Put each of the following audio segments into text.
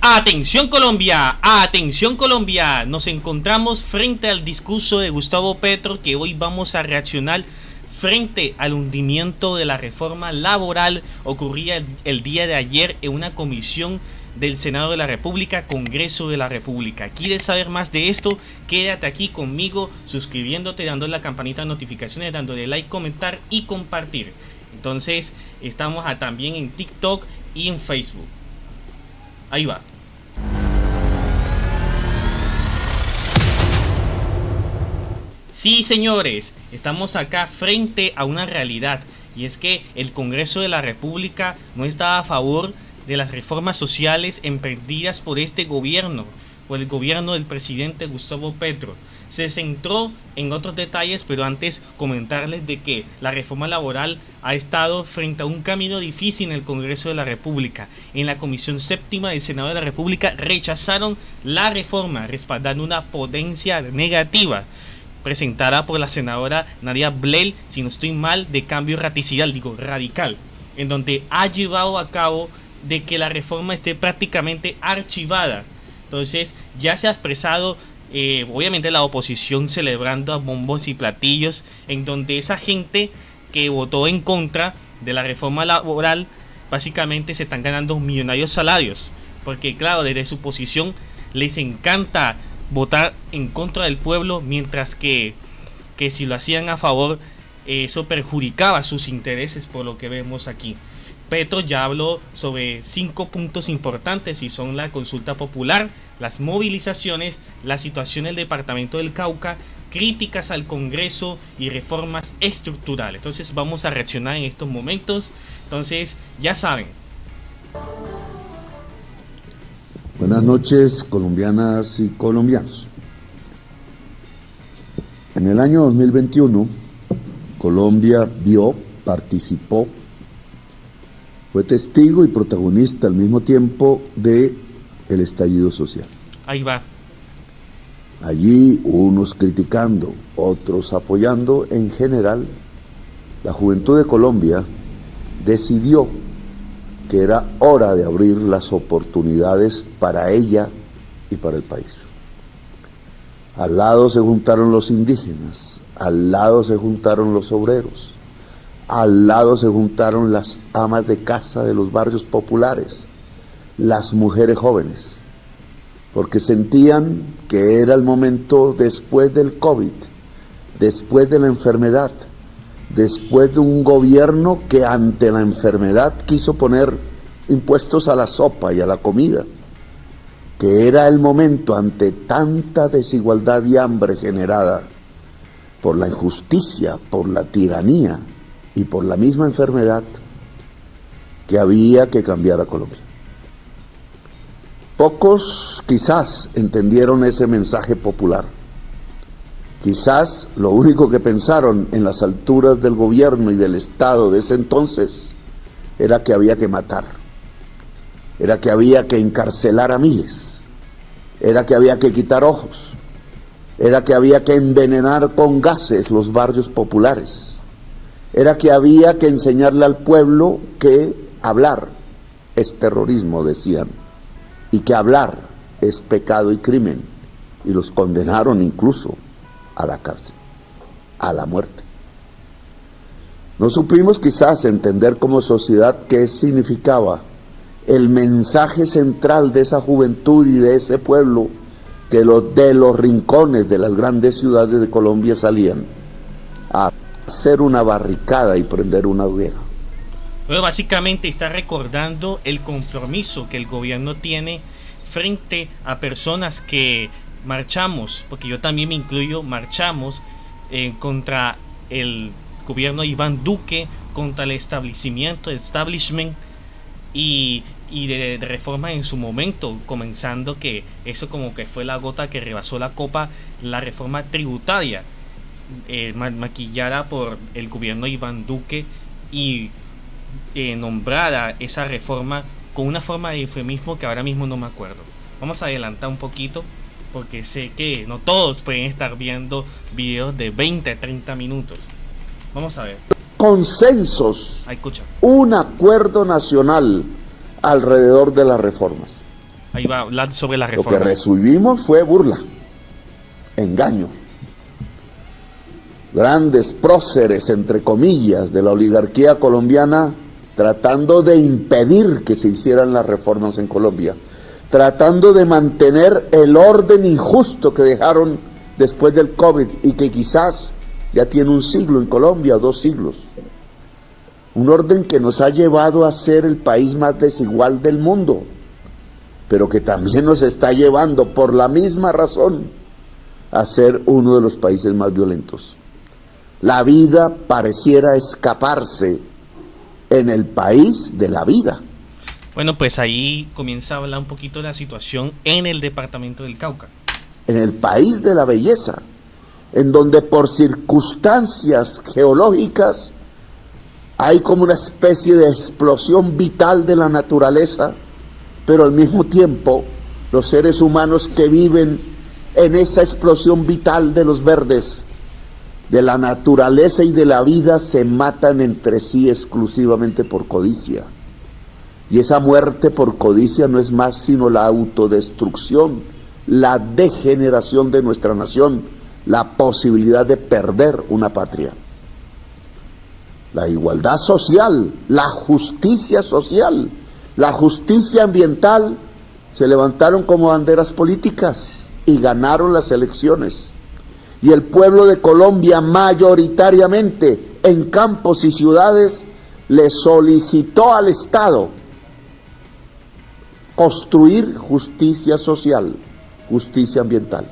Atención Colombia, nos encontramos frente al discurso de Gustavo Petro que hoy vamos a reaccionar frente al hundimiento de la reforma laboral. Ocurría el día de ayer en una comisión del Senado de la República, Congreso de la República. ¿Quieres saber más de esto? Quédate aquí conmigo, suscribiéndote, dándole la campanita de notificaciones, dándole like, comentar y compartir. Entonces, estamos también en TikTok y en Facebook. Ahí va. Sí, señores, estamos acá frente a una realidad, y es que el Congreso de la República no está a favor de las reformas sociales emprendidas por este gobierno, por el gobierno del presidente Gustavo Petro. Se centró en otros detalles, pero antes comentarles de que la reforma laboral ha estado frente a un camino difícil en el Congreso de la República. En la Comisión Séptima del Senado de la República rechazaron la reforma, respaldando una ponencia negativa presentada por la senadora Nadia Blel, si no estoy mal, de Cambio Radical, en donde ha llevado a cabo de que la reforma esté prácticamente archivada. Entonces ya se ha expresado obviamente la oposición celebrando a bombos y platillos, en donde esa gente que votó en contra de la reforma laboral básicamente se están ganando millonarios salarios, porque claro, desde su posición les encanta votar en contra del pueblo, mientras que si lo hacían a favor, eso perjudicaba sus intereses, por lo que vemos aquí. Petro ya habló sobre 5 puntos importantes, y son la consulta popular, las movilizaciones, la situación del departamento del Cauca, críticas al Congreso y reformas estructurales. Entonces vamos a reaccionar en estos momentos. Entonces ya saben. Buenas noches, colombianas y colombianos. En el año 2021, Colombia participó, fue testigo y protagonista al mismo tiempo de el estallido social. Ahí va. Allí, unos criticando, otros apoyando. En general, la juventud de Colombia decidió que era hora de abrir las oportunidades para ella y para el país. Al lado se juntaron los indígenas, al lado se juntaron los obreros, al lado se juntaron las amas de casa de los barrios populares, las mujeres jóvenes, porque sentían que era el momento, después del COVID, después de la enfermedad, después de un gobierno que ante la enfermedad quiso poner impuestos a la sopa y a la comida, que era el momento, ante tanta desigualdad y hambre generada por la injusticia, por la tiranía y por la misma enfermedad, que había que cambiar a Colombia. Pocos quizás entendieron ese mensaje popular. Quizás lo único que pensaron en las alturas del gobierno y del Estado de ese entonces era que había que matar, era que había que encarcelar a miles, era que había que quitar ojos, era que había que envenenar con gases los barrios populares, era que había que enseñarle al pueblo que hablar es terrorismo, decían, y que hablar es pecado y crimen, y los condenaron incluso a la cárcel, a la muerte. No supimos quizás entender como sociedad qué significaba el mensaje central de esa juventud y de ese pueblo que de los rincones de las grandes ciudades de Colombia salían a hacer una barricada y prender una hoguera. Bueno, básicamente está recordando el compromiso que el gobierno tiene frente a personas que marchamos, porque yo también me incluyo, marchamos contra el gobierno de Iván Duque, contra el establishment y de reformas en su momento, comenzando que eso como que fue la gota que rebasó la copa, la reforma tributaria maquillada por el gobierno de Iván Duque y nombrada esa reforma con una forma de eufemismo que ahora mismo no me acuerdo. Vamos a adelantar un poquito, porque sé que no todos pueden estar viendo videos de 20 a 30 minutos. Vamos a ver. Consensos, Escucha. un acuerdo nacional alrededor de las reformas. Ahí va a hablar sobre la Lo reforma. que recibimos fue burla, engaño. Grandes próceres, entre comillas, de la oligarquía colombiana tratando de impedir que se hicieran las reformas en Colombia, tratando de mantener el orden injusto que dejaron después del COVID y que quizás ya tiene un siglo en Colombia, 2 siglos. Un orden que nos ha llevado a ser el país más desigual del mundo, pero que también nos está llevando, por la misma razón, a ser uno de los países más violentos. La vida pareciera escaparse en el país de la vida. Bueno, pues ahí comienza a hablar un poquito de la situación en el departamento del Cauca. En el país de la belleza, en donde por circunstancias geológicas hay como una especie de explosión vital de la naturaleza, pero al mismo tiempo los seres humanos que viven en esa explosión vital de los verdes, de la naturaleza y de la vida, se matan entre sí exclusivamente por codicia. Y esa muerte por codicia no es más sino la autodestrucción, la degeneración de nuestra nación, la posibilidad de perder una patria. La igualdad social, la justicia social, la justicia ambiental se levantaron como banderas políticas y ganaron las elecciones. Y el pueblo de Colombia, mayoritariamente en campos y ciudades, le solicitó al Estado construir justicia social, justicia ambiental.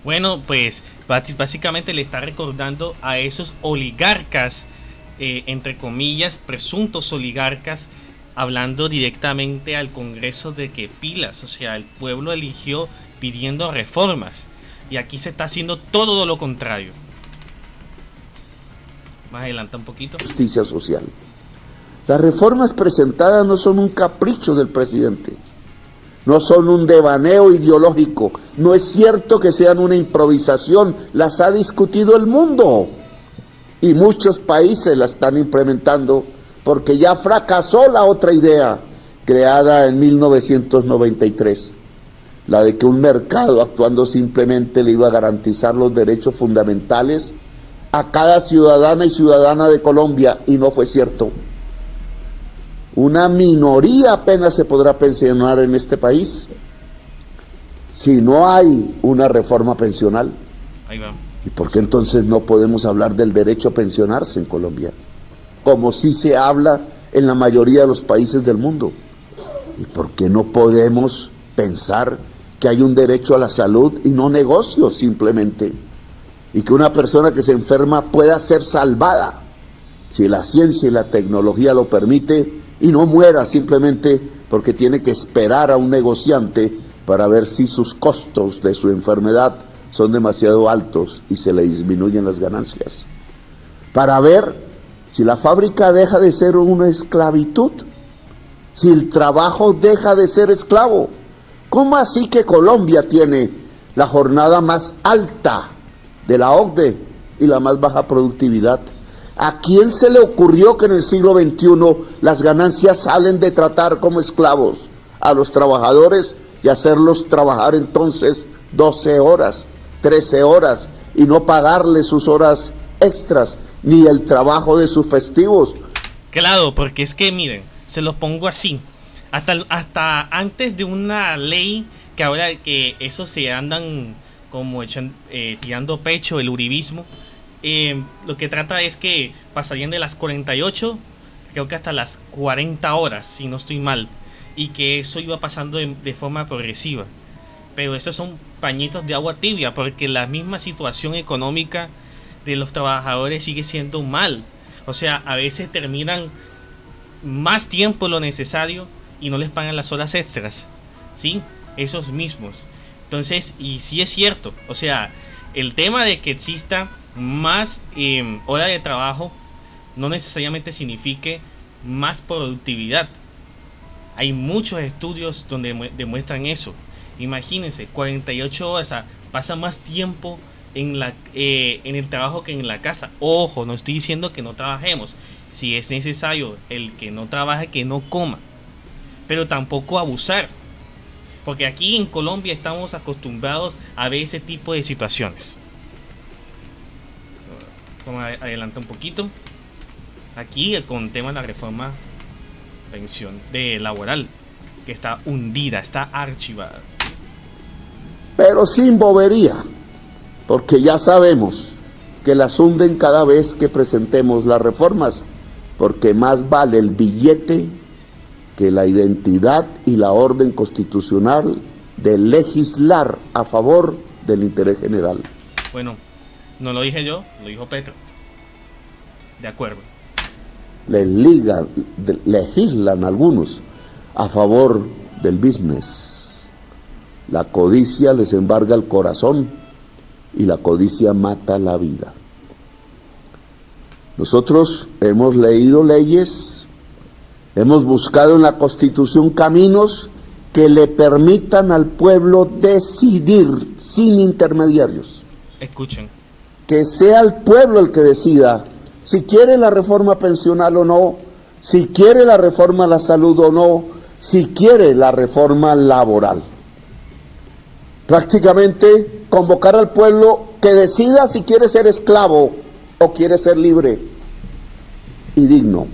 Bueno, pues básicamente le está recordando a esos oligarcas, entre comillas, presuntos oligarcas, hablando directamente al Congreso de que pilas, o sea, el pueblo eligió pidiendo reformas. Y aquí se está haciendo todo lo contrario. Más adelante un poquito. Justicia social. Las reformas presentadas no son un capricho del presidente, no son un devaneo ideológico, no es cierto que sean una improvisación, las ha discutido el mundo y muchos países las están implementando porque ya fracasó la otra idea creada en 1993. La de que un mercado actuando simplemente le iba a garantizar los derechos fundamentales a cada ciudadana y ciudadana de Colombia, y no fue cierto. Una minoría apenas se podrá pensionar en este país si no hay una reforma pensional. Ahí va. ¿Y por qué entonces no podemos hablar del derecho a pensionarse en Colombia? Como sí se habla en la mayoría de los países del mundo. ¿Y por qué no podemos pensar que hay un derecho a la salud y no negocio simplemente? Y que una persona que se enferma pueda ser salvada, si la ciencia y la tecnología lo permite, y no muera simplemente porque tiene que esperar a un negociante para ver si sus costos de su enfermedad son demasiado altos y se le disminuyen las ganancias. Para ver si la fábrica deja de ser una esclavitud, si el trabajo deja de ser esclavo. ¿Cómo así que Colombia tiene la jornada más alta de la OCDE y la más baja productividad? ¿A quién se le ocurrió que en el siglo XXI las ganancias salen de tratar como esclavos a los trabajadores y hacerlos trabajar entonces 12 horas, 13 horas y no pagarles sus horas extras ni el trabajo de sus festivos? Claro, porque es que miren, se los pongo así. Hasta antes de una ley que ahora que eso se andan como tirando pecho, el uribismo, lo que trata es que pasarían de las 48, creo que hasta las 40 horas, si no estoy mal, y que eso iba pasando de forma progresiva. Pero estos son pañitos de agua tibia, porque la misma situación económica de los trabajadores sigue siendo mal. O sea, a veces terminan más tiempo de lo necesario y no les pagan las horas extras, ¿sí? Esos mismos. Entonces, y sí es cierto, o sea, el tema de que exista más hora de trabajo no necesariamente signifique más productividad. Hay muchos estudios donde demuestran eso. Imagínense, 48 horas, o sea, pasa más tiempo en el trabajo que en la casa. Ojo, no estoy diciendo que no trabajemos. Si es necesario el que no trabaje, que no coma. Pero tampoco abusar. Porque aquí en Colombia estamos acostumbrados a ver ese tipo de situaciones. Vamos a adelantar un poquito. Aquí con el tema de la reforma laboral, que está hundida, está archivada. Pero sin bobería, porque ya sabemos que las hunden cada vez que presentemos las reformas, porque más vale el billete que la identidad y la orden constitucional de legislar a favor del interés general. Bueno, no lo dije yo, lo dijo Petro. De acuerdo. Legislan algunos a favor del business. La codicia les embarga el corazón y la codicia mata la vida. Nosotros hemos leído leyes, hemos buscado en la Constitución caminos que le permitan al pueblo decidir sin intermediarios. Escuchen. Que sea el pueblo el que decida si quiere la reforma pensional o no, si quiere la reforma a la salud o no, si quiere la reforma laboral. Prácticamente convocar al pueblo que decida si quiere ser esclavo o quiere ser libre y digno.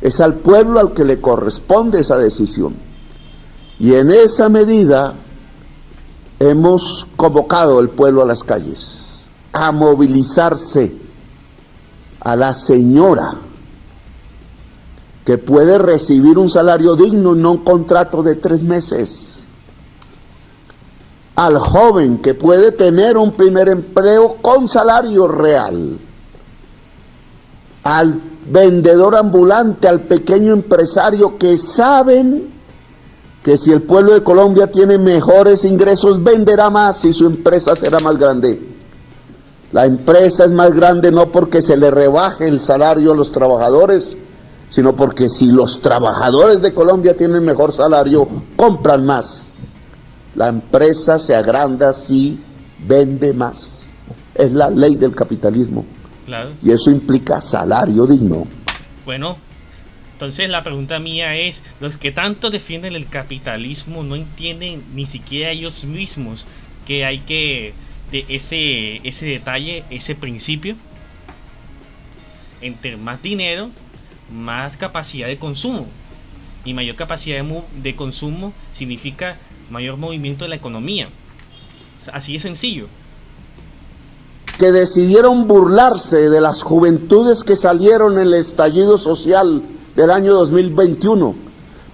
Es al pueblo al que le corresponde esa decisión. Y en esa medida hemos convocado al pueblo a las calles, a movilizarse. A la señora que puede recibir un salario digno y no un contrato de 3 meses. Al joven que puede tener un primer empleo con salario real. Al vendedor ambulante, al pequeño empresario que saben que si el pueblo de Colombia tiene mejores ingresos, venderá más y su empresa será más grande. La empresa es más grande no porque se le rebaje el salario a los trabajadores, sino porque si los trabajadores de Colombia tienen mejor salario, compran más. La empresa se agranda si vende más. Es la ley del capitalismo. Claro. Y eso implica salario digno. Bueno, entonces la pregunta mía es, los que tanto defienden el capitalismo no entienden ni siquiera ellos mismos que hay que... de ese detalle, ese principio. Entre más dinero, más capacidad de consumo. Y mayor capacidad de consumo significa mayor movimiento de la economía. Así de sencillo. Que decidieron burlarse de las juventudes que salieron en el estallido social del año 2021.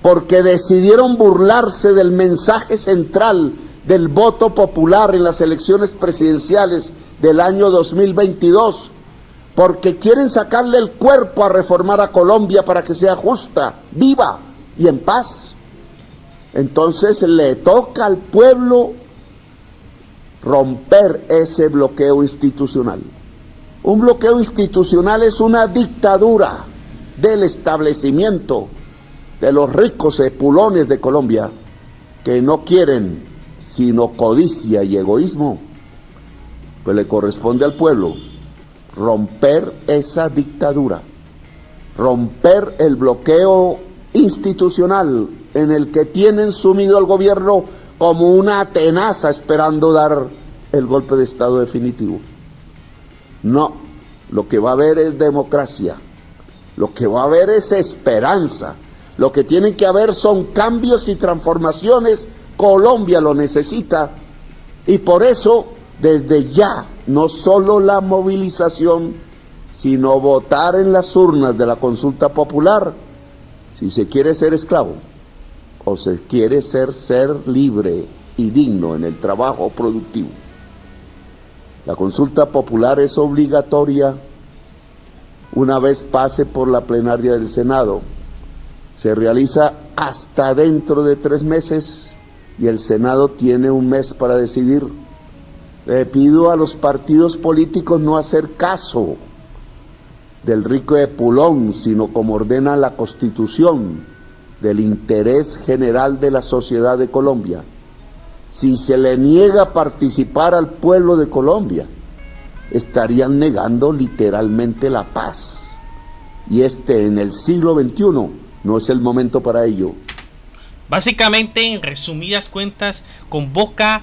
Porque decidieron burlarse del mensaje central del voto popular en las elecciones presidenciales del año 2022, porque quieren sacarle el cuerpo a reformar a Colombia para que sea justa, viva y en paz. Entonces le toca al pueblo romper ese bloqueo institucional. Un bloqueo institucional es una dictadura del establecimiento de los ricos epulones de Colombia que no quieren sino codicia y egoísmo. Pues le corresponde al pueblo romper esa dictadura, romper el bloqueo institucional en el que tienen sumido al gobierno como una tenaza esperando dar el golpe de estado definitivo. No, lo que va a haber es democracia, lo que va a haber es esperanza, lo que tienen que haber son cambios y transformaciones. Colombia lo necesita y por eso desde ya no solo la movilización, sino votar en las urnas de la consulta popular si se quiere ser esclavo o se quiere ser libre y digno en el trabajo productivo. La consulta popular es obligatoria una vez pase por la plenaria del Senado. Se realiza hasta dentro de 3 meses y el Senado tiene 1 mes para decidir. Le pido a los partidos políticos no hacer caso del rico epulón, sino como ordena la Constitución, del interés general de la sociedad de Colombia. Si se le niega participar al pueblo de Colombia, estarían negando literalmente la paz. Y en el siglo XXI no es el momento para ello. Básicamente, en resumidas cuentas, convoca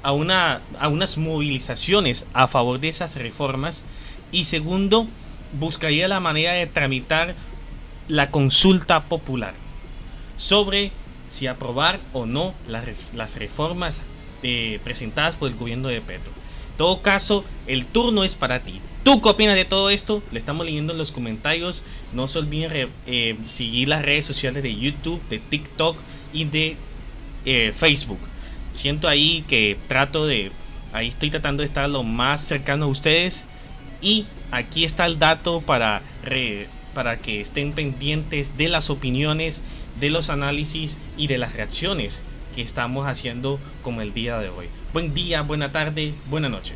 a unas movilizaciones a favor de esas reformas. Y segundo, buscaría la manera de tramitar la consulta popular sobre si aprobar o no las reformas presentadas por el gobierno de Petro. En todo caso, el turno es para ti. ¿Tú qué opinas de todo esto? Lo estamos leyendo en los comentarios. No se olviden seguir las redes sociales de YouTube, de TikTok y de Facebook. Siento ahí que ahí estoy tratando de estar lo más cercano a ustedes. Y aquí está el dato para que estén pendientes de las opiniones, de los análisis y de las reacciones que estamos haciendo como el día de hoy. Buen día, buena tarde, buena noche.